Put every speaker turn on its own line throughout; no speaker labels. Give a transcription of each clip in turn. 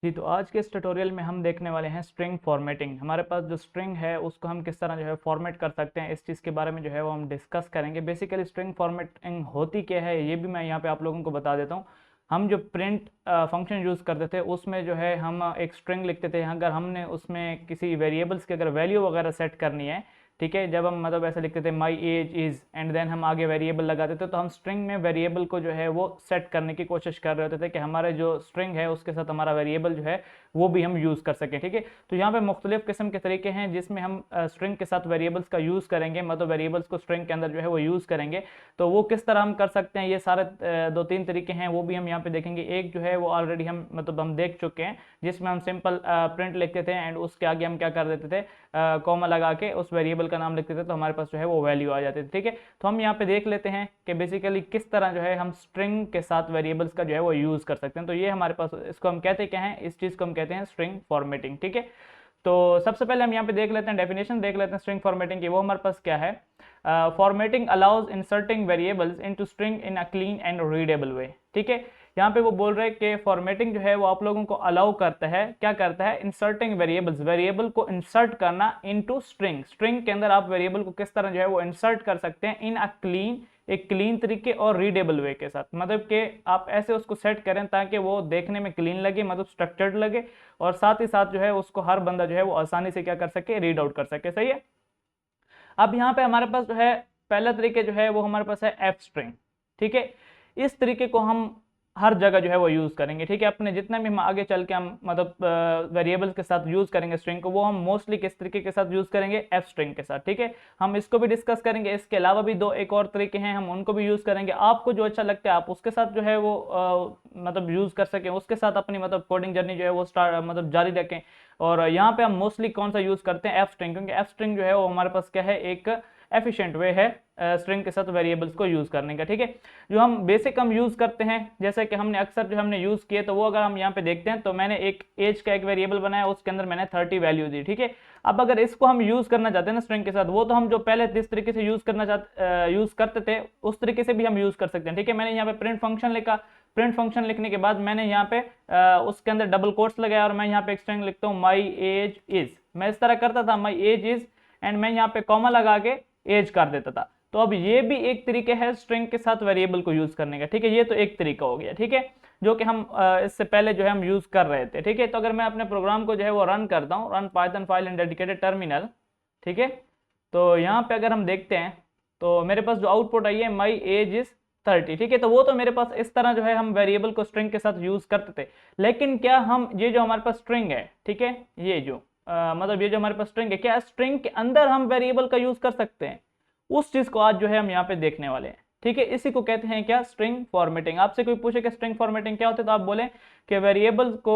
जी, तो आज के इस ट्यूटोरियल में हम देखने वाले हैं स्ट्रिंग फॉर्मेटिंग। हमारे पास जो स्ट्रिंग है उसको हम किस तरह जो है फॉर्मेट कर सकते हैं, इस चीज़ के बारे में जो है वो हम डिस्कस करेंगे। बेसिकली स्ट्रिंग फॉर्मेटिंग होती क्या है ये भी मैं यहाँ पे आप लोगों को बता देता हूँ। हम जो प्रिंट फंक्शन यूज़ करते थे उसमें जो है हम एक स्ट्रिंग लिखते थे। अगर हमने उसमें किसी वेरिएबल्स की अगर वैल्यू वगैरह सेट करनी है, ठीक है, जब हम मतलब ऐसे लिखते थे my age is and then हम आगे वेरिएबल लगाते थे, तो हम स्ट्रिंग में वेरिएबल को जो है वो सेट करने की कोशिश कर रहे होते थे कि हमारे जो स्ट्रिंग है उसके साथ हमारा वेरिएबल जो है वो भी हम यूज़ कर सकें। ठीक है, तो यहाँ पे मुख्तलिफ किस्म के तरीके हैं जिसमें हम स्ट्रिंग के साथ वेरिएबल्स का यूज़ करेंगे, मतलब वेरिएबल्स को स्ट्रिंग के अंदर जो है वो यूज़ करेंगे। तो वो किस तरह हम कर सकते हैं, ये सारे दो तीन तरीके हैं, वो भी हम यहाँ पे देखेंगे। एक जो है वो ऑलरेडी हम मतलब हम देख चुके हैं, जिसमें हम सिंपल प्रिंट लिखते थे एंड उसके आगे हम क्या कर देते थे, कॉमा लगा के उस वेरिएबल का नाम लिखते थे, तो हमारे पास जो है वो वैल्यू आ जाती थी। ठीक है, तो हम यहाँ पे देख लेते हैं कि बेसिकली किस तरह जो है हम स्ट्रिंग के साथ वेरिएबल्स का जो है वो यूज़ कर सकते हैं। तो ये हमारे पास, इसको हम कहते क्या हैं, इस चीज़ को हम कहते हैं स्ट्रिंग फॉर्मेटिंग। ठीक है, तो सबसे पहले हम यहाँ पे देख लेते हैं, डेफिनेशन देख लेते हैं स्ट्रिंग फॉर्मेटिंग की। वो हमारे पास क्या है, formatting allows inserting variables into string in a clean and readable way. ठीक है, यहाँ पे वो बोल रहे हैं कि फॉर्मेटिंग जो है वो आप लोगों को अलाउ करता है, क्या करता है, इंसर्टिंग वेरिएबल्स, वेरिएबल को इंसर्ट करना इनटू स्ट्रिंग। स्ट्रिंग के अंदर आप वेरिएबल को किस तरह जो है वो इंसर्ट कर सकते हैं इन अ क्लीन, एक क्लीन तरीके और रीडेबल वे के साथ, मतलब कि आप ऐसे उसको सेट करें ताकि वो देखने में क्लीन लगे, मतलब स्ट्रक्चर्ड लगे, और साथ ही साथ जो है उसको हर बंदा जो है वो आसानी से क्या कर सके, रीड आउट कर सके। सही है, अब यहाँ पे हमारे पास जो है पहला तरीके जो है वो हमारे पास है एफ स्ट्रिंग। ठीक है, इस तरीके को हम हर जगह जो है वो यूज करेंगे। ठीक है, अपने जितना भी हम आगे चल के हम मतलब वेरिएबल्स के साथ यूज करेंगे स्ट्रिंग को, वो हम मोस्टली किस तरीके के साथ यूज करेंगे, एफ स्ट्रिंग के साथ। ठीक है, हम इसको भी डिस्कस करेंगे, इसके अलावा भी दो एक और तरीके हैं, हम उनको भी यूज करेंगे। आपको जो अच्छा लगता है आप उसके साथ जो है वो मतलब यूज कर सकें, उसके साथ अपनी मतलब कोडिंग जर्नी जो है वो स्टार्ट मतलब जारी रखें। और यहाँ पे हम मोस्टली कौन सा यूज करते हैं, एफ स्ट्रिंग, क्योंकि एफ स्ट्रिंग जो है वो हमारे पास क्या है, एक एफिशिएंट वे है स्ट्रिंग के साथ वेरिएबल्स को यूज करने का। ठीक है, जो हम बेसिक हम यूज करते हैं, जैसे कि हमने अक्सर जो हमने यूज किए, तो वो अगर हम यहाँ पे देखते हैं, तो मैंने एक एज का एक वेरिएबल बनाया, उसके अंदर मैंने 30 वैल्यू दी। ठीक है, अब अगर इसको हम यूज करना चाहते हैं ना स्ट्रिंग के साथ, वो तो हम जो पहले जिस तरीके से यूज करते थे उस तरीके से भी हम यूज कर सकते हैं। ठीक है, मैंने यहाँ पे प्रिंट फंक्शन लिखा, प्रिंट फंक्शन लिखने के बाद मैंने यहाँ पे उसके अंदर डबल कोट्स लगाया, और मैं यहाँ पे एक स्ट्रिंग लिखता हूँ माई एज इज। मैं इस तरह करता था, माई एज इज, एंड मैं यहाँ पे कॉमा लगा के एज कर देता था। तो अब ये भी एक तरीके है स्ट्रिंग के साथ वेरिएबल को यूज करने का। ठीक है, ये तो एक तरीका हो गया। ठीक है, जो कि हम इससे पहले जो है हम यूज कर रहे थे। ठीक है, तो अगर मैं अपने प्रोग्राम को जो है वो रन करता हूँ, run Python file in dedicated terminal. ठीक है, तो यहाँ पे अगर हम देखते हैं तो मेरे पास जो आउटपुट आई है, माई एज इज 30। ठीक है, तो वो तो मेरे पास इस तरह जो है हम वेरिएबल को स्ट्रिंग के साथ यूज करते थे। लेकिन क्या हम ये जो हमारे पास स्ट्रिंग है, ठीक है, ये जो मतलब ये जो हमारे पास स्ट्रिंग है, क्या स्ट्रिंग के अंदर हम वेरिएबल का यूज कर सकते हैं, उस चीज को आज जो है हम यहाँ पे देखने वाले हैं। ठीक है, इसी को कहते हैं क्या, स्ट्रिंग फॉर्मेटिंग। आपसे कोई पूछे कि स्ट्रिंग फॉर्मेटिंग क्या होता है, तो आप बोले कि वेरिएबल को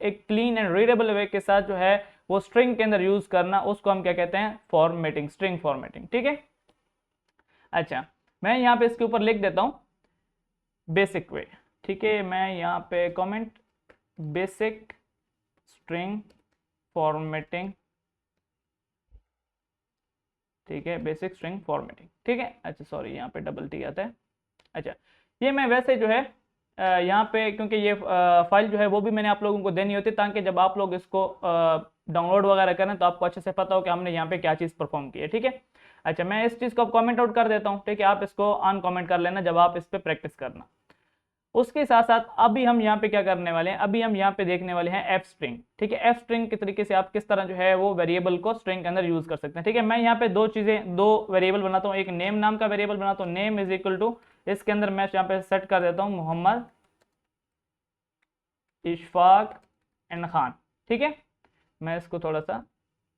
एक क्लीन एंड रीडेबल वे के साथ जो है वो स्ट्रिंग के अंदर यूज करना, उसको हम क्या कहते हैं, फॉर्मेटिंग, स्ट्रिंग फॉर्मेटिंग। ठीक है, अच्छा, मैं यहाँ पे इसके ऊपर लिख देता हूँ बेसिक वे। ठीक है, मैं यहाँ पे कमेंट बेसिक स्ट्रिंग फॉर्मेटिंग। ठीक है, बेसिक स्ट्रिंग फॉर्मेटिंग। ठीक है, अच्छा सॉरी, यहाँ पे डबल टी आता है। अच्छा, ये मैं वैसे जो है यहाँ पे, क्योंकि ये फाइल जो है वो भी मैंने आप लोगों को देनी होती है, ताकि जब आप लोग इसको डाउनलोड वगैरह करें तो आपको अच्छे से पता हो कि हमने यहाँ पे क्या चीज़ परफॉर्म की है। ठीक है, अच्छा, मैं इस चीज़ को कमेंट आउट कर देता हूँ। ठीक है, आप इसको ऑन कमेंट कर लेना जब आप इस पर प्रैक्टिस करना। उसके साथ साथ अभी हम यहाँ पे क्या करने वाले हैं, अभी हम यहाँ पे देखने वाले हैं एफ स्ट्रिंग। ठीक है, एफ स्ट्रिंग के तरीके से आप किस तरह जो है वो वेरिएबल को स्ट्रिंग के अंदर यूज कर सकते हैं। ठीक है, मैं यहाँ पे दो चीजें, दो वेरिएबल बनाता हूँ, एक नेम नाम का वेरिएबल बनाता हूँ, नेम इज इक्वल टू, इसके अंदर मैं यहाँ पे सेट कर देता हूँ मोहम्मद इशफाक एंड खान। ठीक है, मैं इसको थोड़ा सा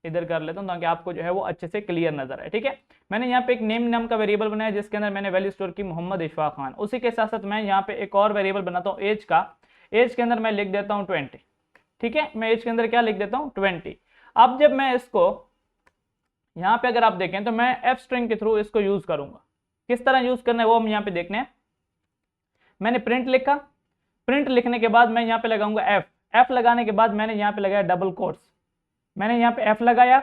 इधर कर लेता हूँ ताकि आपको जो है वो अच्छे से क्लियर नजर आए। ठीक है, मैंने यहाँ पे एक नेम नाम का वेरिएबल बनाया, जिसके अंदर मैंने वैल्यू स्टोर की मोहम्मद इशफाक खान। उसी के साथ साथ मैं यहाँ पे एक और वेरिएबल बनाता हूँ एज का, एज के अंदर मैं लिख देता हूँ 20। ठीक है, मैं एज के अंदर क्या लिख देता हूँ, 20। अब जब मैं इसको यहाँ पे अगर आप देखें तो मैं एफ स्ट्रिंग के थ्रू इसको यूज करूंगा। किस तरह यूज करना है वो हम यहाँ पे देखने हैं। मैंने प्रिंट लिखा, प्रिंट लिखने के बाद मैं यहाँ पे लगाऊंगा एफ, एफ लगाने के बाद मैंने यहाँ पे लगाया डबल कोट्स, मैंने यहाँ पे एफ लगाया,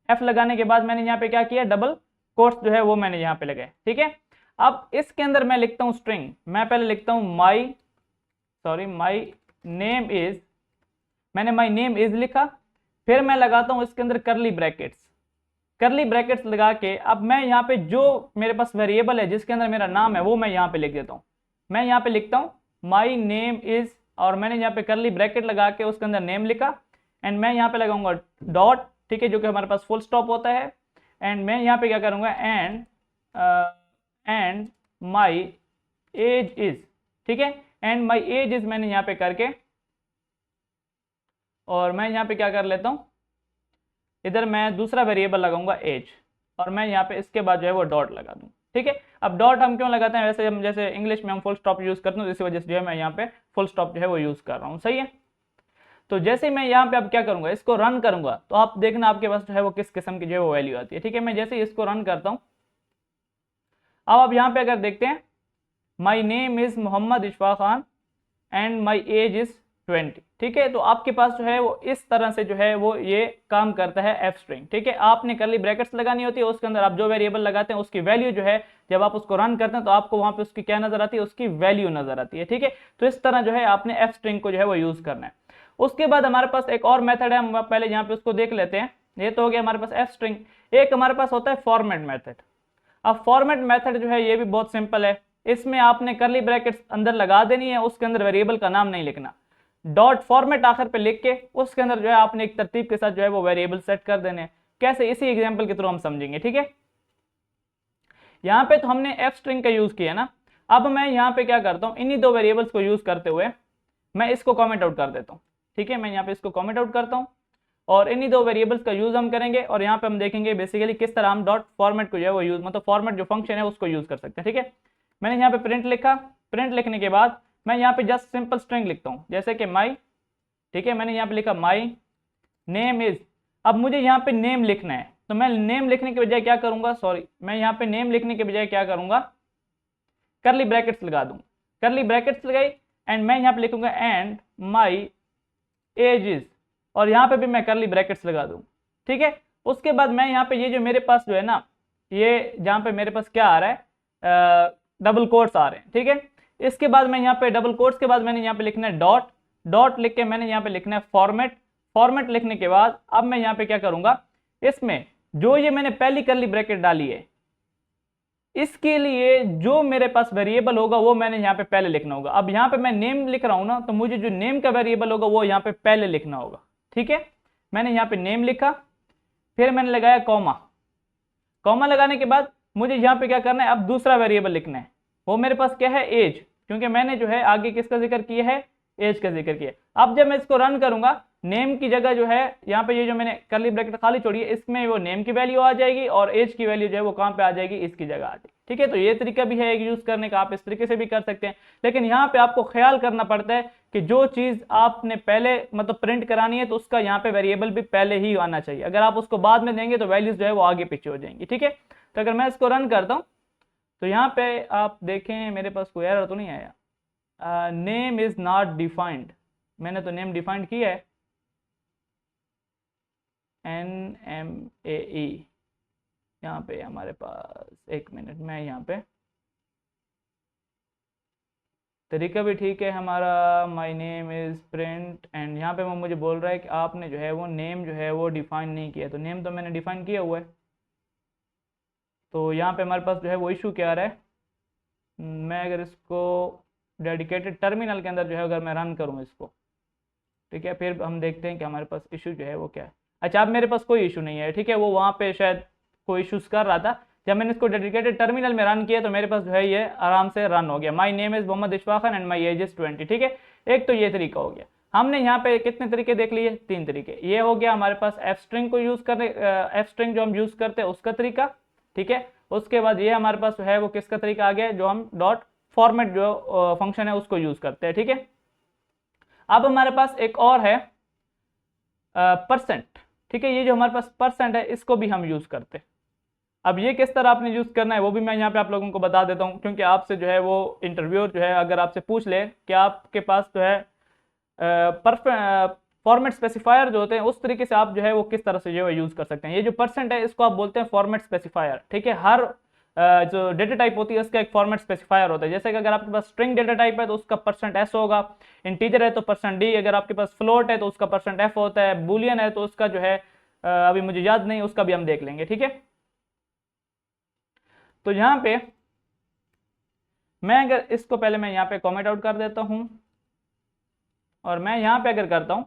एफ लगाने के बाद मैंने यहाँ पे क्या किया, डबल कोट्स जो है वो मैंने यहाँ पे लगाए। ठीक है, अब इसके अंदर मैं लिखता हूँ स्ट्रिंग, मैं पहले लिखता हूँ माई नेम इज मैंने माई नेम इज लिखा, फिर मैं लगाता हूं इसके अंदर करली ब्रैकेट्स। करली ब्रैकेट्स लगा के अब मैं यहाँ पे जो मेरे पास वेरिएबल है जिसके अंदर मेरा नाम है वो मैं यहाँ पे लिख देता हूँ। मैं यहाँ पे लिखता हूँ माई नेम इज, और मैंने यहाँ पे करली ब्रैकेट लगा के उसके अंदर नेम लिखा, एंड मैं यहाँ पे लगाऊंगा डॉट, ठीक है, जो कि हमारे पास फुल स्टॉप होता है। एंड मैं यहाँ पे क्या करूंगा, एंड माई एज इज, ठीक है, एंड माई एज इज मैंने यहाँ पे करके, और मैं यहाँ पे क्या कर लेता हूँ, इधर मैं दूसरा वेरिएबल लगाऊंगा एज, और मैं यहाँ पे इसके बाद जो है वो डॉट लगा दूँ, ठीक है। अब डॉट हम क्यों लगाते हैं, वैसे हम जैसे इंग्लिश में हम फुल स्टॉप यूज करते हैं, इसी वजह से जो है मैं यहाँ पे फुल स्टॉप जो है वो यूज कर रहा हूँ, सही है। तो जैसे मैं यहाँ पे अब क्या करूंगा, इसको रन करूंगा, तो आप देखना आपके पास जो है वो किस किस्म की जो है वो वैल्यू आती है, ठीक है। मैं जैसे इसको रन करता हूँ, अब आप यहाँ पे अगर देखते हैं my name is Mohammad Ishfaq Khan and my age is 20, ठीक है। तो आपके पास जो है वो इस तरह से जो है वो ये काम करता है एफ स्ट्रिंग, ठीक है। आपने करली ब्रैकेट्स लगानी होती है, उसके अंदर आप जो वेरिएबल लगाते हैं उसकी वैल्यू जो है जब आप उसको रन करते हैं तो आपको वहां पे उसकी क्या नजर आती है, उसकी वैल्यू नजर आती है, ठीक है। तो इस तरह जो है आपने एफ स्ट्रिंग को जो है वो यूज करना है। उसके बाद हमारे पास एक और मेथड है, हम पहले यहाँ पे उसको देख लेते हैं। ये तो हो गया हमारे पास एफ स्ट्रिंग। एक हमारे पास होता है फॉर्मेट मेथड। अब फॉर्मेट मेथड जो है ये भी बहुत सिंपल है, इसमें आपने करली ब्रैकेट्स अंदर लगा देनी है, उसके अंदर वेरिएबल का नाम नहीं लिखना, डॉट फॉर्मेट आखिर पे लिख के उसके अंदर जो है आपने एक तरतीब के साथ जो है वो वेरिएबल सेट कर देने हैं। कैसे, इसी एग्जांपल के थ्रू हम समझेंगे, ठीक है। यहाँ पे तो हमने एफ स्ट्रिंग का यूज किया ना, अब मैं यहाँ पे क्या करता हूँ, इन्हीं दो वेरिएबल्स को यूज करते हुए मैं इसको कमेंट आउट कर देता हूँ, ठीक है। मैं यहाँ पे इसको कमेंट आउट करता हूँ और इन्हीं दो वेरिएबल्स का यूज हम करेंगे, और यहाँ पे हम देखेंगे बेसिकली किस तरह हम डॉट फॉर्मेट को जो है वो यूज, मतलब फॉर्मेट जो फंक्शन है उसको यूज कर सकते हैं, ठीक है। मैंने यहाँ पे प्रिंट लिखा, प्रिंट लिखने के बाद मैं यहाँ पे जस्ट सिंपल स्ट्रिंग लिखता हूँ, जैसे कि माई, ठीक है। मैंने यहाँ पे लिखा माई नेम इज, अब मुझे यहाँ पे नेम लिखना है, तो मैं नेम लिखने के बजाय क्या करूंगा, मैं यहाँ पे नेम लिखने के बजाय क्या करूंगा, करली ब्रैकेट्स लगा दूंगा। करली ब्रैकेट्स लगाई एंड मैं यहाँ पे लिखूंगा एंड माई एज इज, और यहाँ पे भी मैं करली ब्रैकेट्स लगा दूं, ठीक है। उसके बाद मैं यहाँ पे ये जो मेरे पास जो है ना, ये जहाँ पे मेरे पास क्या आ रहा है, डबल कोट्स आ रहे हैं, ठीक है। इसके बाद मैं यहाँ पे डबल कोट्स के बाद मैंने यहाँ पे लिखना है डॉट, डॉट लिख के मैंने यहाँ पे लिखना है फॉर्मेट, फॉर्मेट लिखने के बाद अब मैं यहाँ पे क्या करूंगा, इसमें जो ये मैंने पहली करली ब्रैकेट डाली है इसके लिए जो मेरे पास वेरिएबल होगा वो मैंने यहाँ पे पहले लिखना होगा। अब यहाँ पे मैं नेम लिख रहा हूं ना, तो मुझे जो नेम का वेरिएबल होगा वो यहाँ पे पहले लिखना होगा, ठीक है। मैंने यहाँ पे नेम लिखा, फिर मैंने लगाया कॉमा, कॉमा लगाने के बाद मुझे यहाँ पे क्या करना है, अब दूसरा वेरिएबल लिखना है, वो मेरे पास क्या है, एज, क्योंकि मैंने जो है आगे किसका जिक्र किया है, एज का जिक्र किया। अब जब मैं इसको रन करूंगा, नेम की जगह जो है यहाँ पे ये जो मैंने करली ब्रैकेट खाली छोड़ी है इसमें वो नेम की वैल्यू आ जाएगी और एज की वैल्यू जो है वो कहाँ पे आ जाएगी, इसकी जगह आ जाएगी, ठीक है। तो ये तरीका भी है यूज करने का, आप इस तरीके से भी कर सकते हैं, लेकिन यहाँ पे आपको ख्याल करना पड़ता है कि जो चीज आपने पहले मतलब प्रिंट करानी है तो उसका यहाँ पे वेरिएबल भी पहले ही आना चाहिए। अगर आप उसको बाद में देंगे तो वैल्यूज जो है वो आगे पीछे हो जाएंगी, ठीक है। तो अगर मैं इसको रन करता हूँ तो यहाँ पे आप देखें मेरे पास कोई एरर तो नहीं आया, नेम इज नॉट डिफाइंड, मैंने तो नेम डिफाइंड किया है, NMAE, यहाँ पे हमारे पास, एक मिनट, मैं यहाँ पे तरीका भी ठीक है हमारा, माई नेम इज प्रिंट, एंड यहाँ पे वो मुझे बोल रहा है कि आपने जो है वो नेम जो है वो डिफाइन नहीं किया, तो नेम तो मैंने डिफाइन किया हुआ है। तो यहाँ पे हमारे पास जो है वो इशू क्या आ रहा है, मैं अगर इसको डेडिकेटेड टर्मिनल के अंदर जो है अगर मैं रन करूँ इसको, ठीक है, फिर हम देखते हैं कि हमारे पास इशू जो है वो क्या है। अच्छा, अब मेरे पास कोई इशू नहीं है, ठीक है, वो वहाँ पे शायद कोई इशूज कर रहा था। जब मैंने इसको डेडिकेटेड टर्मिनल में रन किया तो मेरे पास जो है ये आराम से रन हो गया, my name is Mohammad Ishfaq Khan and my age is 20, ठीक है। एक तो ये तरीका हो गया। हमने यहाँ पे कितने तरीके देख लिए, 3 तरीके। ये हो गया हमारे पास एफ स्ट्रिंग को यूज करने, एफ स्ट्रिंग जो हम यूज करते हैं उसका तरीका, ठीक है। उसके बाद ये हमारे पास जो है वो किसका तरीका आ गया, जो हम डॉट फॉर्मेट जो फंक्शन है उसको यूज करते हैं, ठीक है। अब हमारे पास एक और है परसेंट, ठीक है। ये जो हमारे पास परसेंट है इसको भी हम यूज करते हैं। अब ये किस तरह आपने यूज करना है वो भी मैं यहाँ पे आप लोगों को बता देता हूँ, क्योंकि आपसे जो है वो इंटरव्यूअर जो है अगर आपसे पूछ ले कि आपके पास जो है फॉर्मेट स्पेसिफायर जो होते हैं उस तरीके से आप जो है वो किस तरह से जो है यूज कर सकते हैं। ये जो परसेंट है इसको आप बोलते हैं फॉर्मेट स्पेसिफायर, ठीक है। हर जो डेटा टाइप होती है उसका एक फॉर्मेट स्पेसिफायर होता है। जैसे कि अगर आपके पास स्ट्रिंग डेटा टाइप है तो उसका %s होगा, इंटीजर है तो %d, अगर आपके पास फ्लोट है तो उसका %f होता है, बुलियन है तो उसका जो है अभी मुझे याद नहीं, उसका भी हम देख लेंगे, ठीक है। तो यहाँ पे मैं अगर इसको पहले मैं यहाँ पे कॉमेंट आउट कर देता हूँ और मैं यहाँ पे अगर करता हूँ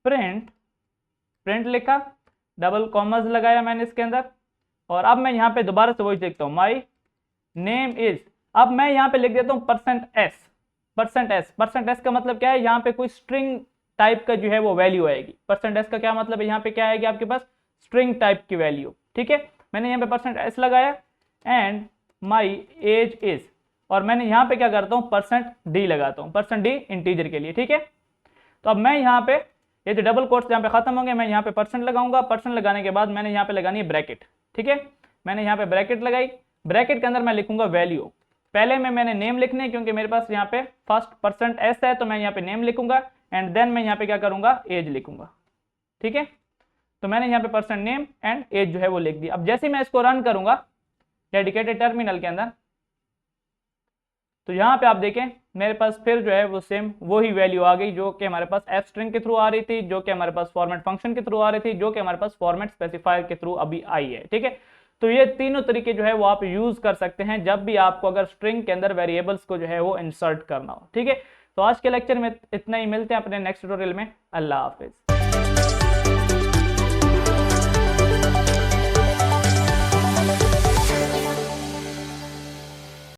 प्रिंट लिखा, डबल कॉमर्स लगाया मैंने इसके अंदर, और अब मैं यहाँ पे दोबारा से वही देखता हूँ माई नेम इज। अब मैं यहाँ पे लिख देता हूँ %s का मतलब क्या है, यहाँ पे कोई स्ट्रिंग टाइप का जो है वो वैल्यू आएगी। %s का क्या मतलब है, यहाँ पे क्या आएगी आपके पास स्ट्रिंग टाइप की वैल्यू, ठीक है। मैंने यहाँ पे %s लगाया एंड माई एज इज, और मैंने यहाँ पे क्या करता हूँ %d लगाता हूँ, %d इंटीजर के लिए, ठीक है। तो अब मैं यहाँ पे ये जो डबल कोट्स यहाँ पे खत्म होंगे, मैं यहाँ पे % लगाऊंगा, % लगाने के बाद मैंने यहाँ पे लगानी है ब्रैकेट, ठीक है। मैंने यहाँ पे ब्रैकेट लगाई, ब्रैकेट के अंदर मैं लिखूंगा वैल्यू। पहले में मैंने नेम लिखने, क्योंकि मेरे पास यहाँ पे फर्स्ट %s है तो मैं यहाँ पे नेम लिखूंगा एंड देन मैं यहाँ पे क्या करूंगा एज लिखूंगा, ठीक है। तो मैंने यहाँ पे %name एंड एज जो है वो लिख दिया। अब जैसे मैं इसको रन करूंगा डेडिकेटेड टर्मिनल के अंदर, तो यहाँ पे आप देखें मेरे पास फिर जो है वो सेम वही वैल्यू आ गई जो कि हमारे पास f स्ट्रिंग के थ्रू आ रही थी, जो कि हमारे पास फॉर्मेट फंक्शन के थ्रू आ रही थी, जो कि हमारे पास फॉर्मेट स्पेसिफायर के थ्रू अभी आई है, ठीक है। तो ये तीनों तरीके जो है वो आप यूज कर सकते हैं जब भी आपको अगर स्ट्रिंग के अंदर वेरिएबल्स को जो है वो इंसर्ट करना हो, ठीक है। तो आज के लेक्चर में इतना ही, मिलते हैं अपने नेक्स्ट ट्यूटोरियल में। अल्लाह हाफिज।